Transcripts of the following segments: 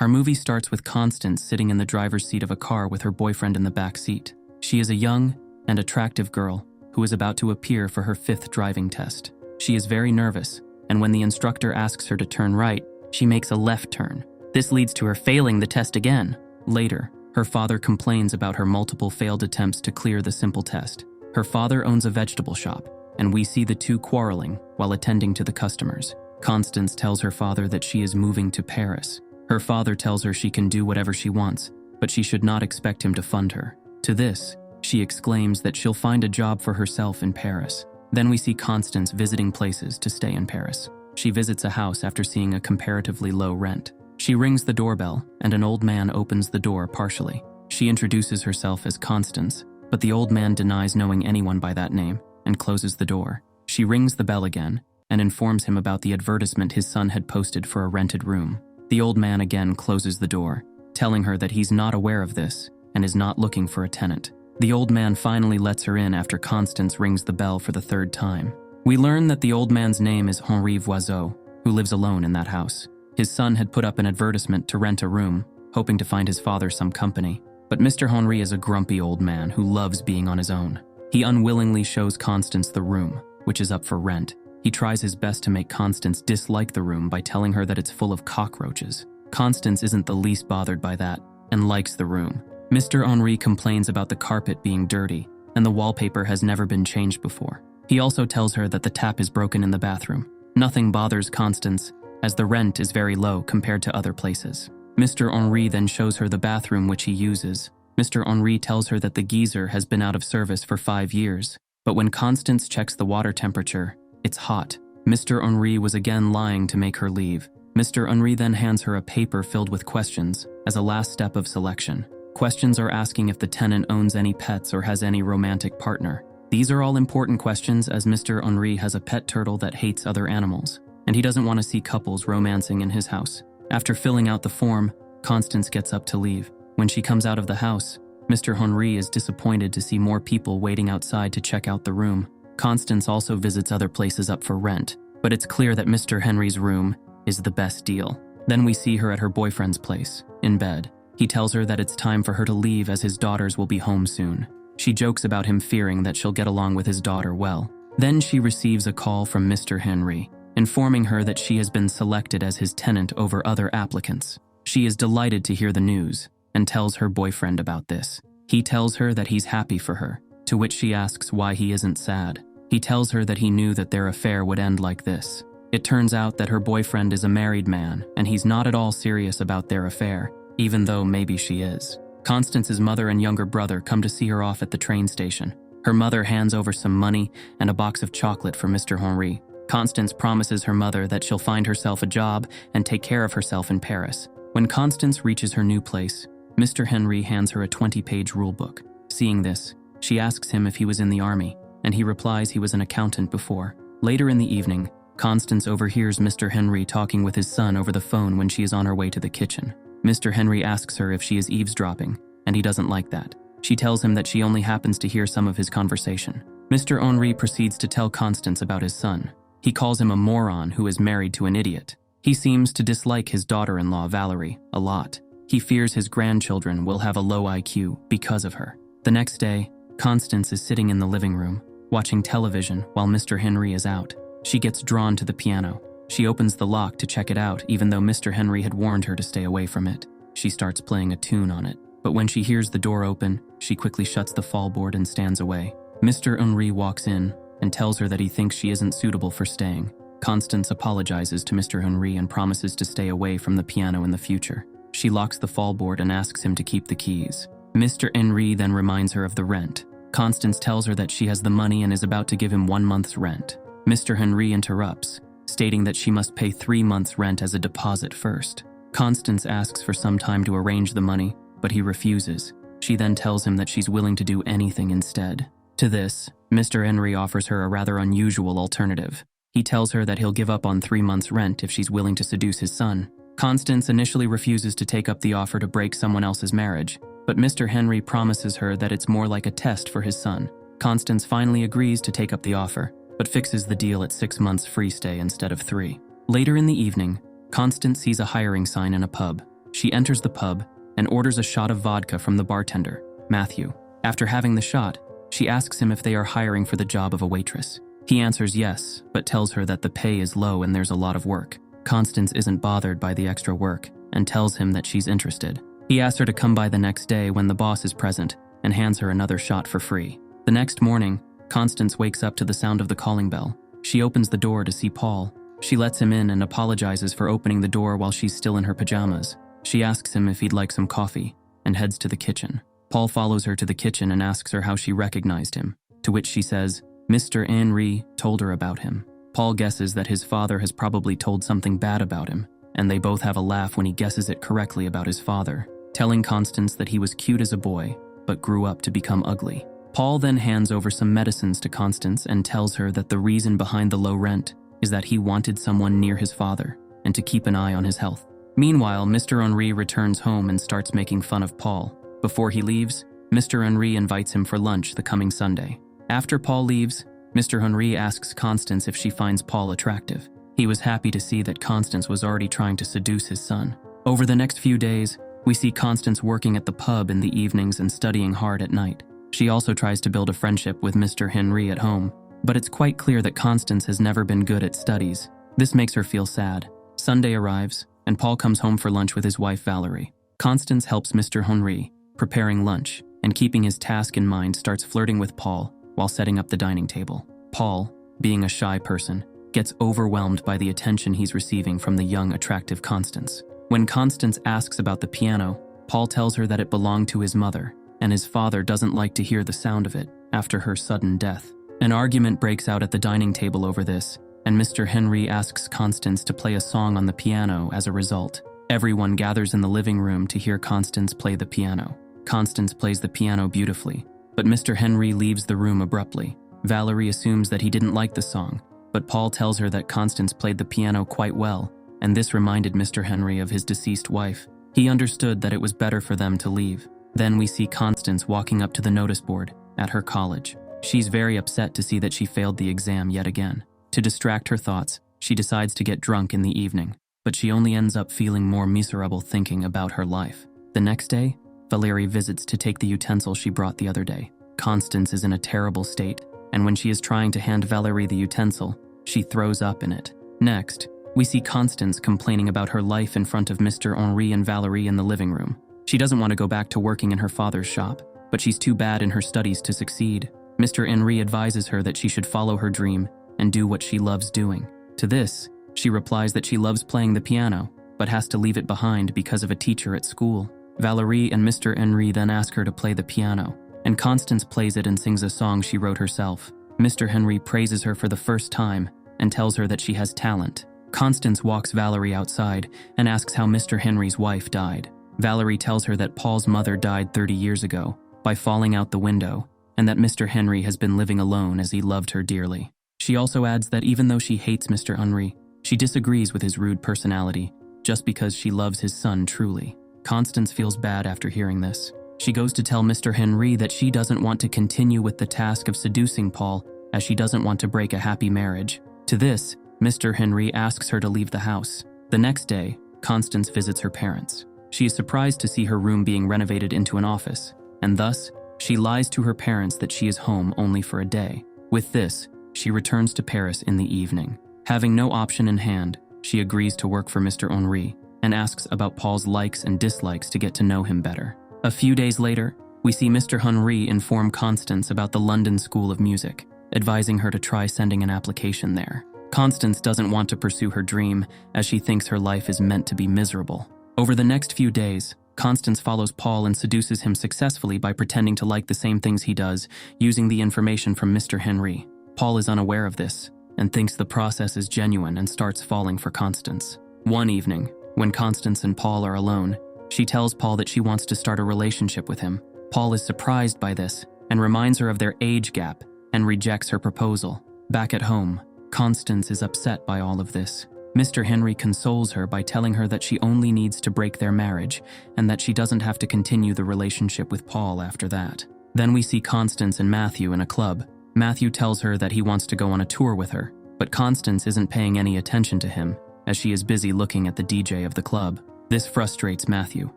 Our movie starts with Constance sitting in the driver's seat of a car with her boyfriend in the back seat. She is a young and attractive girl who is about to appear for her 5th driving test. She is very nervous, and when the instructor asks her to turn right, she makes a left turn. This leads to her failing the test again. Later, her father complains about her multiple failed attempts to clear the simple test. Her father owns a vegetable shop, and we see the two quarreling while attending to the customers. Constance tells her father that she is moving to Paris. Her father tells her she can do whatever she wants, but she should not expect him to fund her. To this, she exclaims that she'll find a job for herself in Paris. Then we see Constance visiting places to stay in Paris. She visits a house after seeing a comparatively low rent. She rings the doorbell, and an old man opens the door partially. She introduces herself as Constance, but the old man denies knowing anyone by that name and closes the door. She rings the bell again and informs him about the advertisement his son had posted for a rented room. The old man again closes the door, telling her that he's not aware of this and is not looking for a tenant. The old man finally lets her in after Constance rings the bell for the 3rd time. We learn that the old man's name is Henri Voiseau, who lives alone in that house. His son had put up an advertisement to rent a room, hoping to find his father some company. But Mr. Henri is a grumpy old man who loves being on his own. He unwillingly shows Constance the room, which is up for rent. He tries his best to make Constance dislike the room by telling her that it's full of cockroaches. Constance isn't the least bothered by that and likes the room. Mr. Henri complains about the carpet being dirty and the wallpaper has never been changed before. He also tells her that the tap is broken in the bathroom. Nothing bothers Constance, as the rent is very low compared to other places. Mr. Henri then shows her the bathroom which he uses. Mr. Henri tells her that the geyser has been out of service for 5 years, but when Constance checks the water temperature, it's hot. Mr. Henri was again lying to make her leave. Mr. Henri then hands her a paper filled with questions as a last step of selection. Questions are asking if the tenant owns any pets or has any romantic partner. These are all important questions as Mr. Henri has a pet turtle that hates other animals, and he doesn't want to see couples romancing in his house. After filling out the form, Constance gets up to leave. When she comes out of the house, Mr. Henri is disappointed to see more people waiting outside to check out the room. Constance also visits other places up for rent, but it's clear that Mr. Henry's room is the best deal. Then we see her at her boyfriend's place, in bed. He tells her that it's time for her to leave as his daughters will be home soon. She jokes about him fearing that she'll get along with his daughter well. Then she receives a call from Mr. Henry, informing her that she has been selected as his tenant over other applicants. She is delighted to hear the news and tells her boyfriend about this. He tells her that he's happy for her, to which she asks why he isn't sad. He tells her that he knew that their affair would end like this. It turns out that her boyfriend is a married man and he's not at all serious about their affair, even though maybe she is. Constance's mother and younger brother come to see her off at the train station. Her mother hands over some money and a box of chocolate for Mr. Henry. Constance promises her mother that she'll find herself a job and take care of herself in Paris. When Constance reaches her new place, Mr. Henry hands her a 20-page rulebook. Seeing this, she asks him if he was in the army, and he replies he was an accountant before. Later in the evening, Constance overhears Mr. Henry talking with his son over the phone when she is on her way to the kitchen. Mr. Henry asks her if she is eavesdropping, and he doesn't like that. She tells him that she only happens to hear some of his conversation. Mr. Henry proceeds to tell Constance about his son. He calls him a moron who is married to an idiot. He seems to dislike his daughter-in-law, Valerie, a lot. He fears his grandchildren will have a low IQ because of her. The next day, Constance is sitting in the living room, watching television while Mr. Henry is out. She gets drawn to the piano. She opens the lock to check it out, even though Mr. Henry had warned her to stay away from it. She starts playing a tune on it. But when she hears the door open, she quickly shuts the fallboard and stands away. Mr. Henry walks in and tells her that he thinks she isn't suitable for staying. Constance apologizes to Mr. Henry and promises to stay away from the piano in the future. She locks the fallboard and asks him to keep the keys. Mr. Henry then reminds her of the rent. Constance tells her that she has the money and is about to give him 1 month's rent. Mr. Henry interrupts, stating that she must pay 3 months' rent as a deposit first. Constance asks for some time to arrange the money, but he refuses. She then tells him that she's willing to do anything instead. To this, Mr. Henry offers her a rather unusual alternative. He tells her that he'll give up on 3 months' rent if she's willing to seduce his son. Constance initially refuses to take up the offer to break someone else's marriage, but Mr. Henry promises her that it's more like a test for his son. Constance finally agrees to take up the offer, but fixes the deal at 6 months free stay instead of 3. Later in the evening, Constance sees a hiring sign in a pub. She enters the pub and orders a shot of vodka from the bartender, Matthew. After having the shot, she asks him if they are hiring for the job of a waitress. He answers yes, but tells her that the pay is low and there's a lot of work. Constance isn't bothered by the extra work and tells him that she's interested. He asks her to come by the next day when the boss is present and hands her another shot for free. The next morning, Constance wakes up to the sound of the calling bell. She opens the door to see Paul. She lets him in and apologizes for opening the door while she's still in her pajamas. She asks him if he'd like some coffee and heads to the kitchen. Paul follows her to the kitchen and asks her how she recognized him, to which she says, Mr. Henry told her about him. Paul guesses that his father has probably told something bad about him, and they both have a laugh when he guesses it correctly about his father, telling Constance that he was cute as a boy, but grew up to become ugly. Paul then hands over some medicines to Constance and tells her that the reason behind the low rent is that he wanted someone near his father and to keep an eye on his health. Meanwhile, Mr. Henry returns home and starts making fun of Paul. Before he leaves, Mr. Henry invites him for lunch the coming Sunday. After Paul leaves, Mr. Henry asks Constance if she finds Paul attractive. He was happy to see that Constance was already trying to seduce his son. Over the next few days, we see Constance working at the pub in the evenings and studying hard at night. She also tries to build a friendship with Mr. Henry at home, but it's quite clear that Constance has never been good at studies. This makes her feel sad. Sunday arrives, and Paul comes home for lunch with his wife Valerie. Constance helps Mr. Henry, preparing lunch, and keeping his task in mind starts flirting with Paul while setting up the dining table. Paul, being a shy person, gets overwhelmed by the attention he's receiving from the young, attractive Constance. When Constance asks about the piano, Paul tells her that it belonged to his mother, and his father doesn't like to hear the sound of it after her sudden death. An argument breaks out at the dining table over this, and Mr. Henry asks Constance to play a song on the piano as a result. Everyone gathers in the living room to hear Constance play the piano. Constance plays the piano beautifully, but Mr. Henry leaves the room abruptly. Valerie assumes that he didn't like the song, but Paul tells her that Constance played the piano quite well, and this reminded Mr. Henry of his deceased wife. He understood that it was better for them to leave. Then we see Constance walking up to the notice board at her college. She's very upset to see that she failed the exam yet again. To distract her thoughts, she decides to get drunk in the evening, but she only ends up feeling more miserable thinking about her life. The next day, Valerie visits to take the utensil she brought the other day. Constance is in a terrible state, and when she is trying to hand Valerie the utensil, she throws up in it. Next, we see Constance complaining about her life in front of Mr. Henry and Valerie in the living room. She doesn't want to go back to working in her father's shop, but she's too bad in her studies to succeed. Mr. Henry advises her that she should follow her dream and do what she loves doing. To this, she replies that she loves playing the piano, but has to leave it behind because of a teacher at school. Valerie and Mr. Henry then ask her to play the piano, and Constance plays it and sings a song she wrote herself. Mr. Henry praises her for the first time and tells her that she has talent. Constance walks Valerie outside and asks how Mr. Henry's wife died. Valerie tells her that Paul's mother died 30 years ago by falling out the window, and that Mr. Henry has been living alone as he loved her dearly. She also adds that even though she hates Mr. Henry, she disagrees with his rude personality just because she loves his son truly. Constance feels bad after hearing this. She goes to tell Mr. Henry that she doesn't want to continue with the task of seducing Paul as she doesn't want to break a happy marriage. To this, Mr. Henry asks her to leave the house. The next day, Constance visits her parents. She is surprised to see her room being renovated into an office, and thus, she lies to her parents that she is home only for a day. With this, she returns to Paris in the evening. Having no option in hand, she agrees to work for Mr. Henry and asks about Paul's likes and dislikes to get to know him better. A few days later, we see Mr. Henry inform Constance about the London School of Music, advising her to try sending an application there. Constance doesn't want to pursue her dream as she thinks her life is meant to be miserable. Over the next few days, Constance follows Paul and seduces him successfully by pretending to like the same things he does, using the information from Mr. Henry. Paul is unaware of this and thinks the process is genuine and starts falling for Constance. One evening, when Constance and Paul are alone, she tells Paul that she wants to start a relationship with him. Paul is surprised by this and reminds her of their age gap and rejects her proposal. Back at home, Constance is upset by all of this. Mr. Henry consoles her by telling her that she only needs to break their marriage and that she doesn't have to continue the relationship with Paul after that. Then we see Constance and Matthew in a club. Matthew tells her that he wants to go on a tour with her, but Constance isn't paying any attention to him as she is busy looking at the DJ of the club. This frustrates Matthew,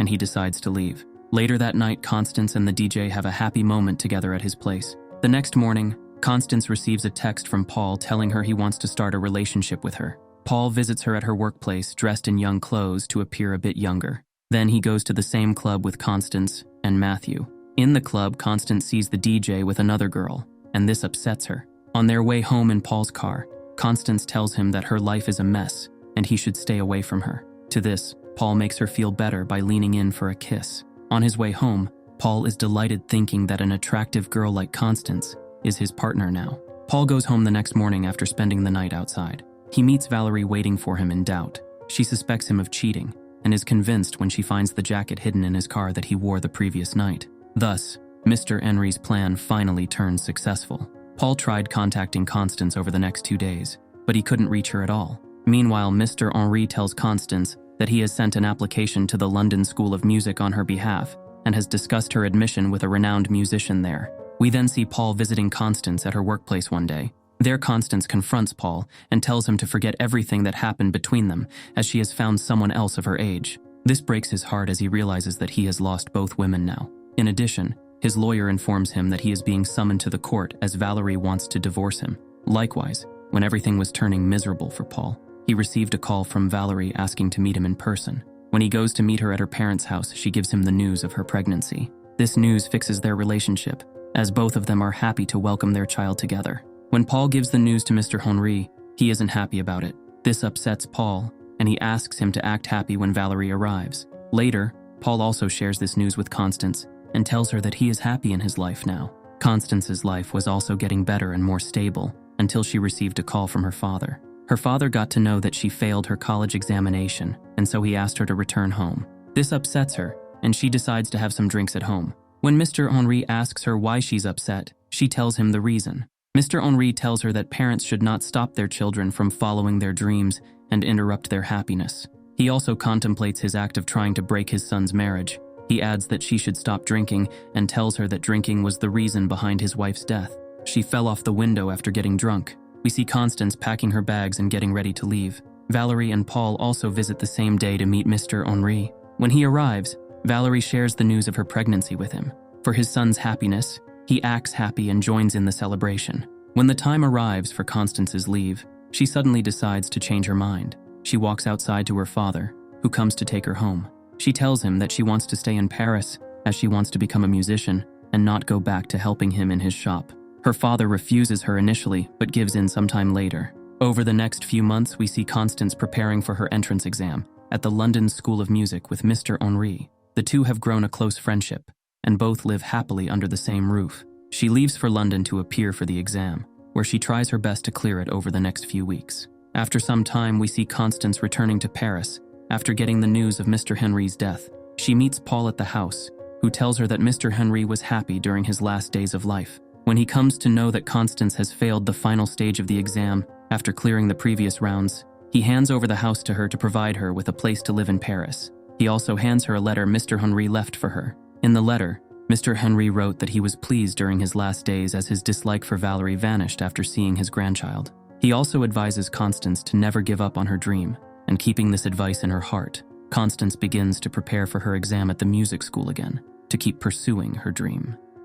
and he decides to leave. Later that night, Constance and the DJ have a happy moment together at his place. The next morning, Constance receives a text from Paul telling her he wants to start a relationship with her. Paul visits her at her workplace dressed in young clothes to appear a bit younger. Then he goes to the same club with Constance and Matthew. In the club, Constance sees the DJ with another girl, and this upsets her. On their way home in Paul's car, Constance tells him that her life is a mess and he should stay away from her. To this, Paul makes her feel better by leaning in for a kiss. On his way home, Paul is delighted thinking that an attractive girl like Constance is his partner now. Paul goes home the next morning after spending the night outside. He meets Valerie waiting for him in doubt. She suspects him of cheating and is convinced when she finds the jacket hidden in his car that he wore the previous night. Thus, Mr. Henry's plan finally turns successful. Paul tried contacting Constance over the next 2 days, but he couldn't reach her at all. Meanwhile, Mr. Henry tells Constance that he has sent an application to the London School of Music on her behalf and has discussed her admission with a renowned musician there. We then see Paul visiting Constance at her workplace one day. There, Constance confronts Paul and tells him to forget everything that happened between them, as she has found someone else of her age. This breaks his heart as he realizes that he has lost both women now. In addition, his lawyer informs him that he is being summoned to the court as Valerie wants to divorce him. Likewise, when everything was turning miserable for Paul, he received a call from Valerie asking to meet him in person. When he goes to meet her at her parents' house, she gives him the news of her pregnancy. This news fixes their relationship, as both of them are happy to welcome their child together. When Paul gives the news to Mr. Henry, he isn't happy about it. This upsets Paul, and he asks him to act happy when Valerie arrives. Later, Paul also shares this news with Constance and tells her that he is happy in his life now. Constance's life was also getting better and more stable until she received a call from her father. Her father got to know that she failed her college examination, and so he asked her to return home. This upsets her, and she decides to have some drinks at home. When Mr. Henry asks her why she's upset, she tells him the reason. Mr. Henry tells her that parents should not stop their children from following their dreams and interrupt their happiness. He also contemplates his act of trying to break his son's marriage. He adds that she should stop drinking and tells her that drinking was the reason behind his wife's death. She fell off the window after getting drunk. We see Constance packing her bags and getting ready to leave. Valerie and Paul also visit the same day to meet Mr. Henry. When he arrives, Valerie shares the news of her pregnancy with him. For his son's happiness, he acts happy and joins in the celebration. When the time arrives for Constance's leave, she suddenly decides to change her mind. She walks outside to her father, who comes to take her home. She tells him that she wants to stay in Paris as she wants to become a musician and not go back to helping him in his shop. Her father refuses her initially, but gives in sometime later. Over the next few months, we see Constance preparing for her entrance exam at the London School of Music with Mr. Henry. The two have grown a close friendship, and both live happily under the same roof. She leaves for London to appear for the exam, where she tries her best to clear it over the next few weeks. After some time, we see Constance returning to Paris after getting the news of Mr. Henry's death. She meets Paul at the house, who tells her that Mr. Henry was happy during his last days of life. When he comes to know that Constance has failed the final stage of the exam after clearing the previous rounds, he hands over the house to her to provide her with a place to live in Paris. He also hands her a letter Mr. Henry left for her. In the letter, Mr. Henry wrote that he was pleased during his last days as his dislike for Valerie vanished after seeing his grandchild. He also advises Constance to never give up on her dream, and keeping this advice in her heart, Constance begins to prepare for her exam at the music school again, to keep pursuing her dream.